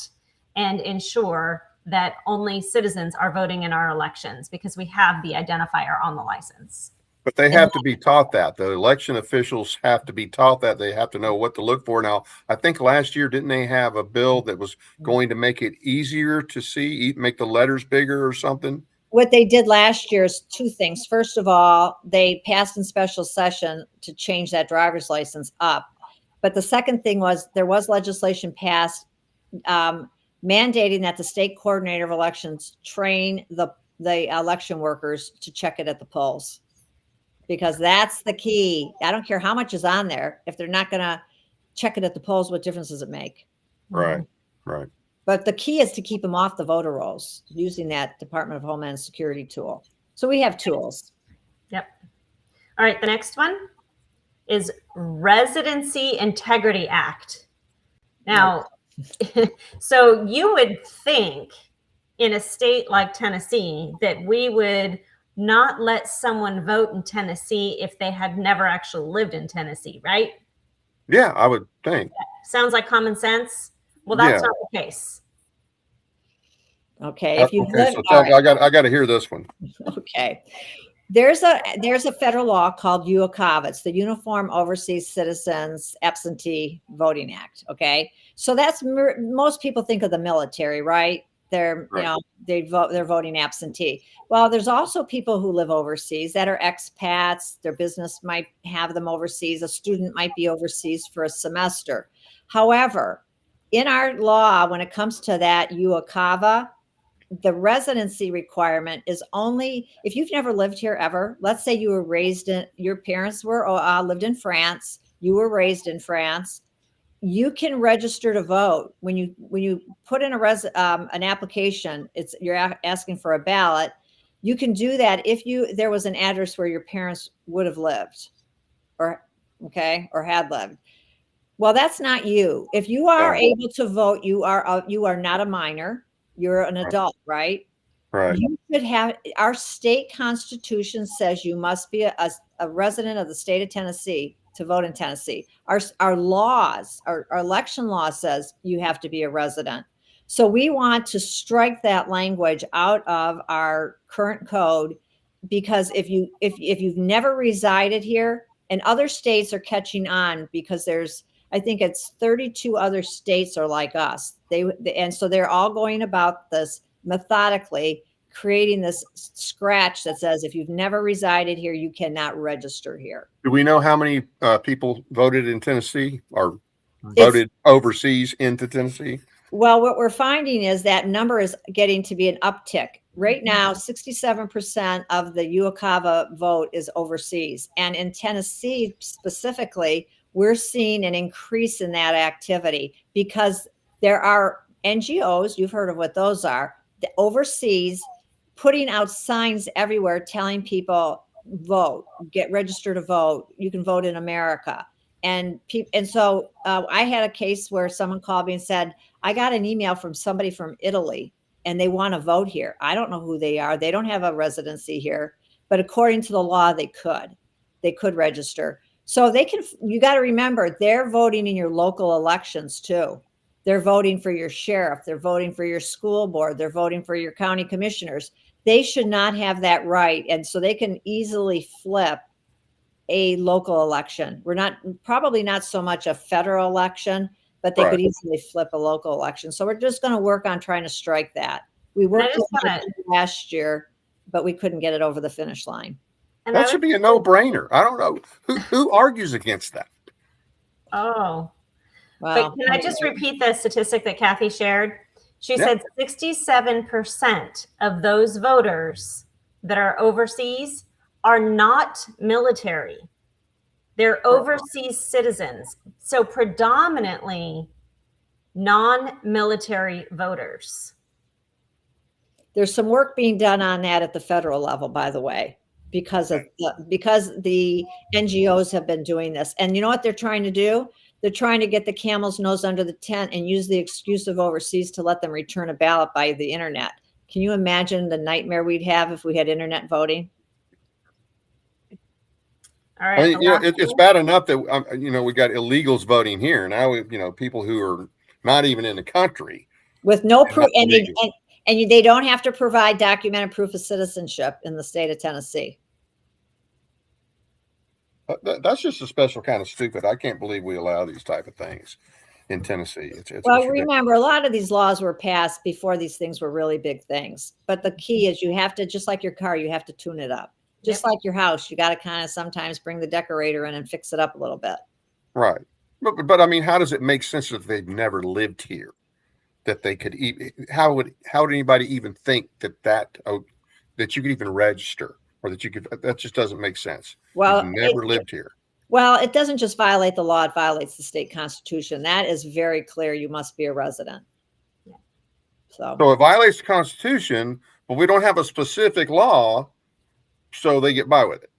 and ensure that only citizens are voting in our elections, because we have the identifier on the license. But they have to be taught that. The election officials have to be taught that. They have to know what to look for. Now, I think last year, didn't they have a bill that was going to make it easier to see, make the letters bigger or something? What they did last year is two things. First of all, they passed in special session to change that driver's license up. But the second thing was there was legislation passed mandating that the state coordinator of elections train the election workers to check it at the polls, because that's the key. I don't care how much is on there. If they're not going to check it at the polls, what difference does it make? Right. But the key is to keep them off the voter rolls using that Department of Homeland Security tool. So we have tools. Yep. All right, the next one is Residency Integrity Act. Now, so you would think in a state like Tennessee that we would not let someone vote in Tennessee if they had never actually lived in Tennessee, right? Yeah, I would think. Sounds like common sense. Well, that's Yeah. not the case. Okay. If you Okay, so I got to hear this one. Okay. There's a federal law called UOCAV. It's the Uniform Overseas Citizens Absentee Voting Act. Okay. So that's most people think of the military, right? They're, Right. you know, they're voting absentee. Well, there's also people who live overseas that are expats. Their business might have them overseas. A student might be overseas for a semester. However, in our law, when it comes to that UOCAV, the residency requirement is only if you've never lived here ever. Let's say you were raised in, your parents were lived in France, you were raised in France, you can register to vote. When you put in an application, you're asking for a ballot. You can do that if there was an address where your parents would have lived, or had lived. Well, that's not you. If you are able to vote, you are not a minor. You're an adult, right? Right. You should have, our state constitution says you must be a resident of the state of Tennessee to vote in Tennessee. Our laws, our election law says you have to be a resident. So we want to strike that language out of our current code, because if you've never resided here, and other states are catching on, because I think it's 32 other states are like us. And so they're all going about this methodically, creating this scratch that says if you've never resided here, you cannot register here. Do we know how many people voted in Tennessee or voted overseas into Tennessee? Well, what we're finding is that number is getting to be an uptick. Right now, 67% of the UOCAV vote is overseas. And in Tennessee specifically, we're seeing an increase in that activity because there are NGOs, you've heard of what those are, overseas, putting out signs everywhere telling people, vote, get registered to vote. You can vote in America. And so I had a case where someone called me and said, I got an email from somebody from Italy and they want to vote here. I don't know who they are. They don't have a residency here, but according to the law, they could register. So you got to remember, they're voting in your local elections too. They're voting for your sheriff. They're voting for your school board. They're voting for your county commissioners. They should not have that right. And so they can easily flip a local election. We're probably not so much a federal election, but they could easily flip a local election. So we're just going to work on trying to strike that. We worked on it last year, but we couldn't get it over the finish line. And that should be a no-brainer. I don't know who argues against that. Oh, well, but can I just repeat the statistic that Kathy shared? She said 67% of those voters that are overseas are not military. They're overseas citizens. So predominantly non-military voters. There's some work being done on that at the federal level, by the way, because the NGOs have been doing this. And you know what they're trying to do? They're trying to get the camel's nose under the tent and use the excuse of overseas to let them return a ballot by the internet. Can you imagine the nightmare we'd have if we had internet voting? All right. I mean, it's bad enough that we got illegals voting here now. People who are not even in the country with no proof, and they don't have to provide documented proof of citizenship in the state of Tennessee. That's just a special kind of stupid. I can't believe we allow these type of things in Tennessee. Well, remember, a lot of these laws were passed before these things were really big things. But the key is you have to, just like your car, you have to tune it up. Just like your house, you got to kind of sometimes bring the decorator in and fix it up a little bit. Right. But I mean, how does it make sense if they've never lived here? That they could even, how would anybody even think that you could even register, or that just doesn't make sense. Well, you've never lived here. Well, it doesn't just violate the law, it violates the state constitution. That is very clear. You must be a resident. So it violates the Constitution, but we don't have a specific law, so they get by with it.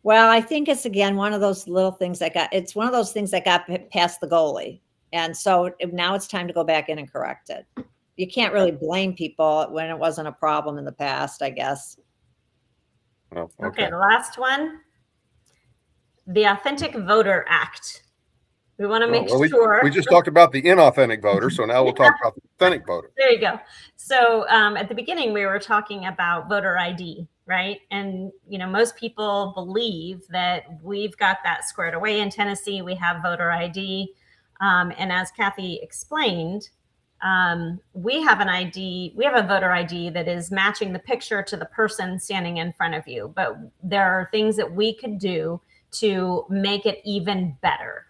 Well, I think it's again one of those little things it's one of those things that got past the goalie. And so now it's time to go back in and correct it. You can't really blame people when it wasn't a problem in the past, I guess. Oh, Okay, the last one, the Authentic Voter Act. We want to make sure. We just talked about the inauthentic voter, so now we'll talk about the authentic voter. There you go. So at the beginning, we were talking about voter ID, right? And, most people believe that we've got that squared away in Tennessee. We have voter ID. And as Kathy explained, we have a voter ID that is matching the picture to the person standing in front of you. But there are things that we could do to make it even better.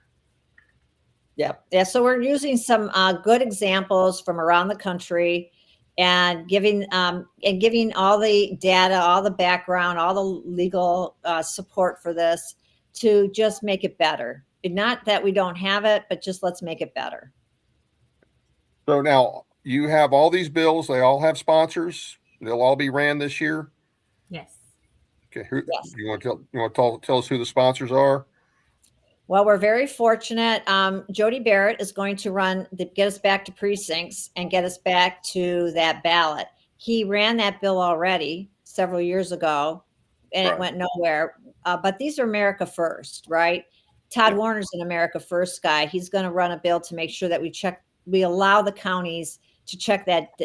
Yeah. So we're using some good examples from around the country, and giving all the data, all the background, all the legal support for this to just make it better. Not that we don't have it, but just let's make it better. So now you have all these bills. They all have sponsors. They'll all be ran this year. Yes. Okay. Yes. You want to tell us who the sponsors are? Well, we're very fortunate. Jody Barrett is going to get us back to precincts and get us back to that ballot. He ran that bill already several years ago, and it went nowhere. But these are America First, right? Todd Warner's an America First guy. He's going to run a bill to make sure that we allow the counties to check that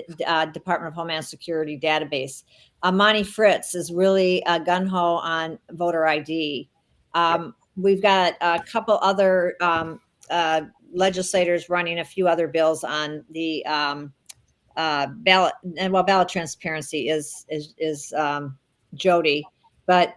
Department of Homeland Security database. Monty Fritz is really gung-ho on voter ID. We've got a couple other legislators running a few other bills on the ballot. And ballot transparency is Jody, but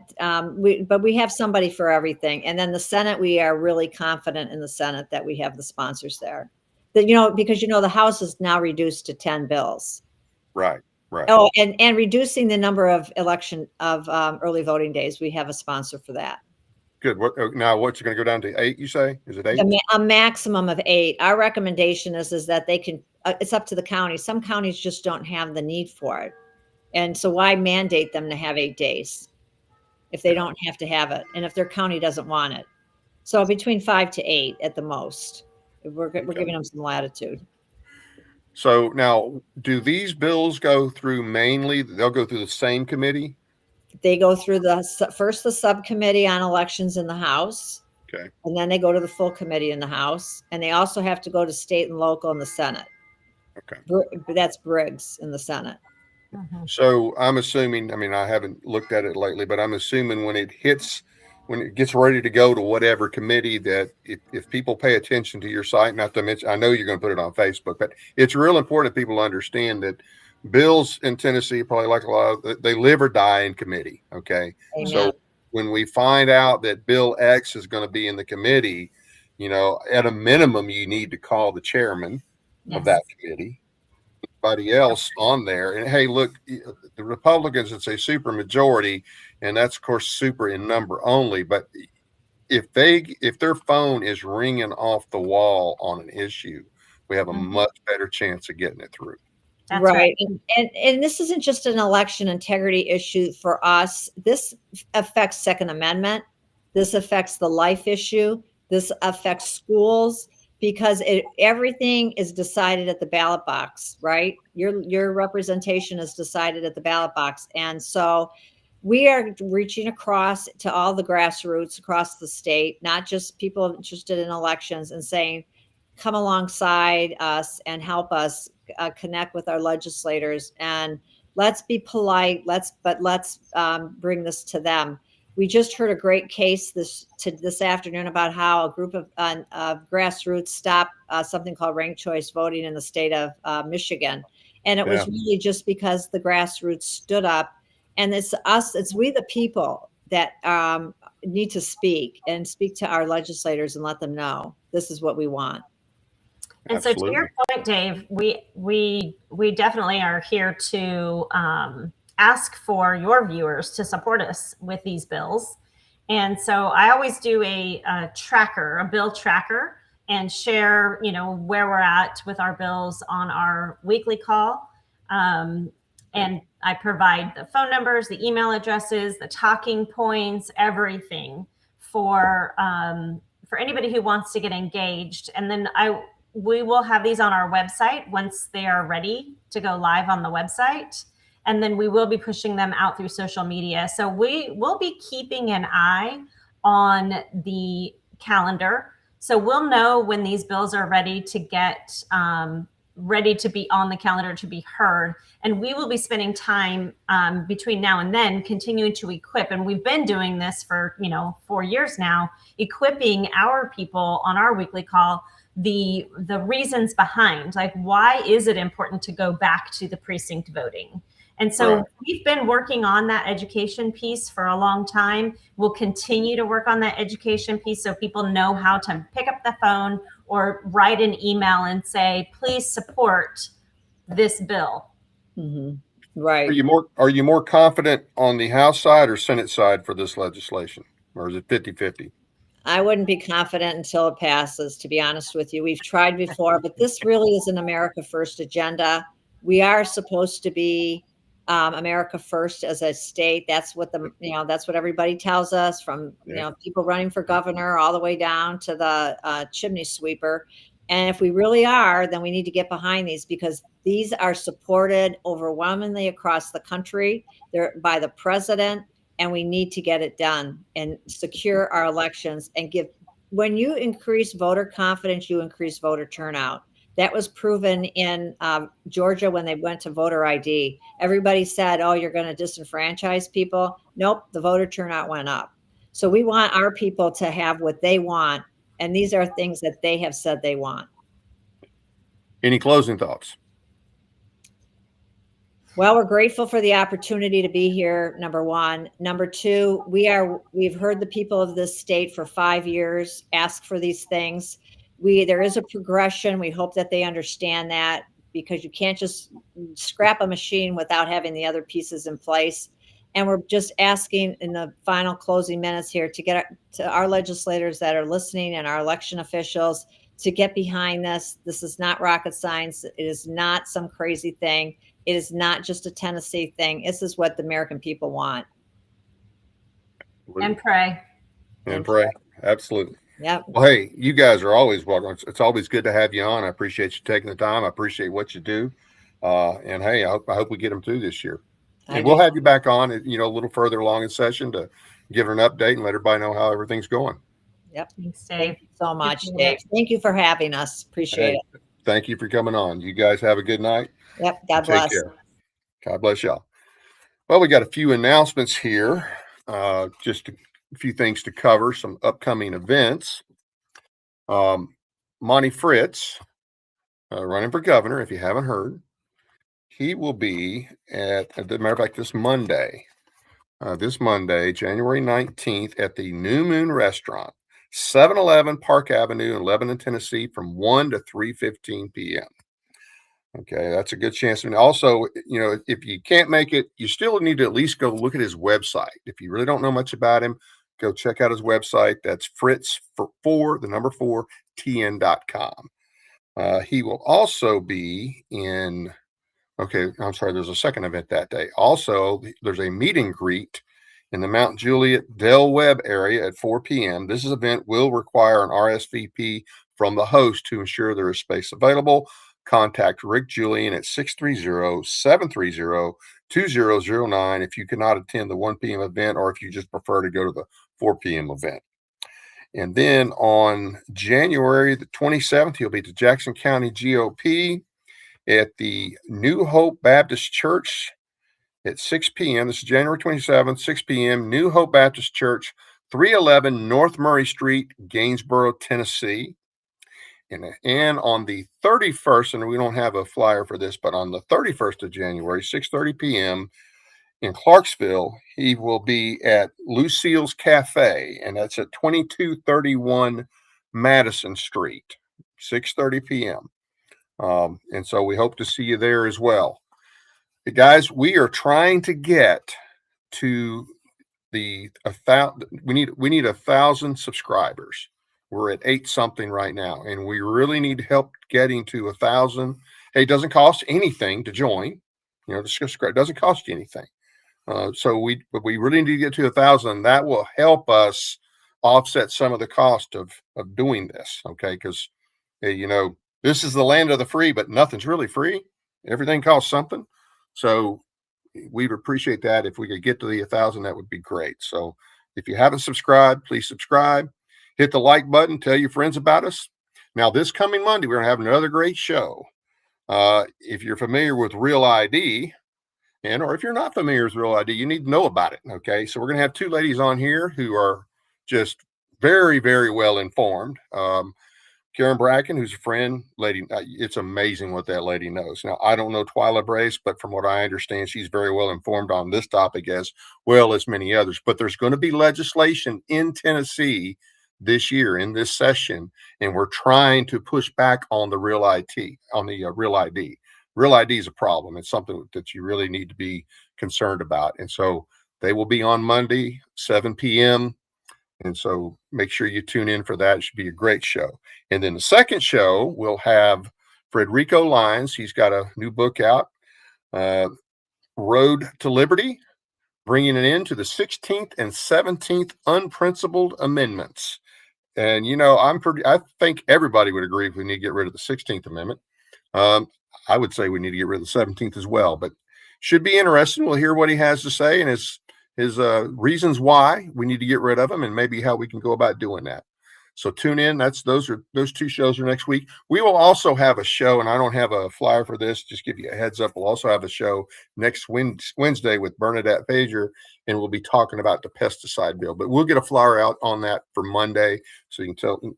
we have somebody for everything. And then the Senate, we are really confident in the Senate that we have the sponsors there. That because the House is now reduced to 10 bills. Right. Oh, and reducing the number of early voting days. We have a sponsor for that. Good. What's it going to go down to 8? You say? Is it 8? A maximum of 8. Our recommendation is that they can. It's up to the county. Some counties just don't have the need for it, and so why mandate them to have 8 days if they don't have to have it, and if their county doesn't want it? So between 5 to 8 at the most. We're giving them some latitude. So now, do these bills go through mainly? They'll go through the same committee. They go through the subcommittee on elections in the House. Okay. And then they go to the full committee in the House. And they also have to go to state and local in the Senate. Okay. That's Briggs in the Senate. Mm-hmm. So I'm assuming, I haven't looked at it lately, but I'm assuming when it gets ready to go to whatever committee, that if people pay attention to your site, not to mention, I know you're going to put it on Facebook, but it's real important that people understand that bills in Tennessee, probably like a lot of, they live or die in committee. Okay. Amen. So when we find out that Bill X is going to be in the committee, at a minimum, you need to call the chairman of that committee, anybody else on there. And hey, look, the Republicans, it's a super majority, and that's of course super in number only. But if their phone is ringing off the wall on an issue, we have a much better chance of getting it through. That's right. And this isn't just an election integrity issue for us. This affects Second Amendment. This affects the life issue. This affects schools, because everything is decided at the ballot box, right? Your representation is decided at the ballot box. And so we are reaching across to all the grassroots across the state, not just people interested in elections, and saying, come alongside us and help us connect with our legislators, and let's be polite. Let's bring this to them. We just heard a great case this afternoon about how a group of grassroots stopped something called ranked choice voting in the state of Michigan, and it was really just because the grassroots stood up. And it's we the people that need to speak to our legislators and let them know this is what we want. And Absolutely. So to your point, Dave, we definitely are here to ask for your viewers to support us with these bills. And so I always do a bill tracker, and share, where we're at with our bills on our weekly call. And I provide the phone numbers, the email addresses, the talking points, everything for anybody who wants to get engaged. And then we will have these on our website once they are ready to go live on the website. And then we will be pushing them out through social media. So we will be keeping an eye on the calendar. So we'll know when these bills are ready to get ready to be on the calendar to be heard. And we will be spending time between now and then continuing to equip. And we've been doing this for 4 years now, equipping our people on our weekly call the reasons behind, like, why is it important to go back to the precinct voting? And so we've been working on that education piece for a long time. We'll continue to work on that education piece so people know how to pick up the phone or write an email and say, please support this bill. Mm-hmm. Right. Are you more confident on the House side or Senate side for this legislation? Or is it 50-50? I wouldn't be confident until it passes, to be honest with you. We've tried before, but this really is an America First agenda. We are supposed to be America First as a state. That's what that's what everybody tells us, from people running for governor all the way down to the chimney sweeper. And if we really are, then we need to get behind these, because these are supported overwhelmingly across the country. They're by the president, and we need to get it done and secure our elections and when you increase voter confidence, you increase voter turnout. That was proven in Georgia when they went to voter ID. Everybody said, oh, you're going to disenfranchise people. Nope, the voter turnout went up. So we want our people to have what they want. And these are things that they have said they want. Any closing thoughts? Well, we're grateful for the opportunity to be here, number one. Number two, we've heard the people of this state for 5 years ask for these things. There is a progression. We hope that they understand that, because you can't just scrap a machine without having the other pieces in place. And we're just asking in the final closing minutes here to get to our legislators that are listening and our election officials to get behind this. This is not rocket science. It is not some crazy thing. It is not just a Tennessee thing. This is what the American people want. And pray. And pray. Absolutely. Yep. Well, hey, you guys are always welcome. It's always good to have you on. I appreciate you taking the time. I appreciate what you do. And hey, I hope we get them through this year. And we'll have you back on, a little further along in session to give her an update and let everybody know how everything's going. Yep. Thanks, Dave. Thank you so much, Dave. Thank you for having us. Appreciate it. Thank you for coming on. You guys have a good night. Yep. God bless. Take care. God bless y'all. Well, we got a few announcements here. Just a few things to cover, some upcoming events. Monty Fritz, running for governor, if you haven't heard, he will be as a matter of fact, this Monday, January 19th, at the New Moon Restaurant, 711 Park Avenue in Lebanon, Tennessee, from 1 to 3:15 p.m. Okay, that's a good chance. And also, if you can't make it, you still need to at least go look at his website. If you really don't know much about him, go check out his website. That's fritz4tn.com. He will also be in, there's a second event that day. Also, there's a meet and greet in the Mount Juliet Del Webb area at 4 p.m. This event will require an RSVP from the host to ensure there is space available. Contact Rick Julian at 630-730-2009 if you cannot attend the 1 p.m. event, or if you just prefer to go to the 4 p.m. event. And then on January the 27th, he'll be at the Jackson County GOP at the New Hope Baptist Church at 6 p.m. This is January 27th, 6 p.m. New Hope Baptist Church, 311 North Murray Street, Gainesboro, Tennessee. And on the 31st, and we don't have a flyer for this, but on the 31st of January, 6:30 p.m. in Clarksville, he will be at Lucille's Cafe, and that's at 2231 Madison Street, 6:30 p.m. And so we hope to see you there as well. Hey guys, we are trying to get to we need 1,000 subscribers. We're at 8 something right now, and we really need help getting to 1,000. Hey, it doesn't cost anything to join. You know, it doesn't cost you anything. So we really need to get to 1,000. That will help us offset some of the cost of doing this. Okay, because you know, this is the land of the free, but nothing's really free. Everything costs something. So we'd appreciate that. If we could get to the 1,000, that would be great. So if you haven't subscribed, please subscribe. Hit the like button. Tell your friends about us. Now, this coming Monday, we're going to have another great show. If you're familiar with Real ID, or if you're not familiar with Real ID, you need to know about it. Okay, so we're going to have two ladies on here who are just very, very well informed. Karen Bracken, who's a friend, lady, it's amazing what that lady knows. Now, I don't know Twyla Brace, but from what I understand, she's very well informed on this topic as well as many others. But there's going to be legislation in Tennessee this year in this session, and we're trying to push back on the Real ID, Real ID. Real ID is a problem. It's something that you really need to be concerned about. And so they will be on Monday, 7 p.m., and so make sure you tune in for that. It should be a great show. And then the second show, we'll have Frederico Lyons. He's got a new book out, Road to Liberty, bringing an end to the 16th and 17th unprincipled amendments. And, you know, I think everybody would agree if we need to get rid of the 16th Amendment. I would say we need to get rid of the 17th as well, but should be interesting. We'll hear what he has to say and his reasons why we need to get rid of them and maybe how we can go about doing that. So tune in. Those two shows are next week. We will also have a show, and I don't have a flyer for this, just give you a heads up. We'll also have a show next Wednesday with Bernadette Fager, and we'll be talking about the pesticide bill, but we'll get a flyer out on that for Monday. So you can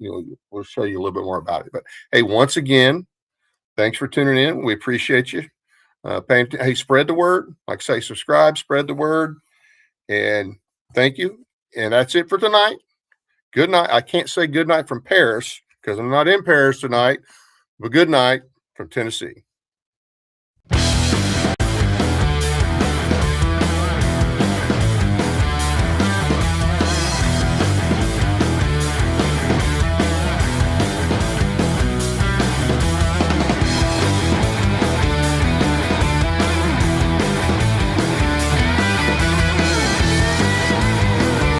we'll show you a little bit more about it. But hey, once again, thanks for tuning in. We appreciate you. Hey, spread the word. Like I say, subscribe, spread the word. And thank you. And that's it for tonight. Good night. I can't say good night from Paris because I'm not in Paris tonight, but good night from Tennessee.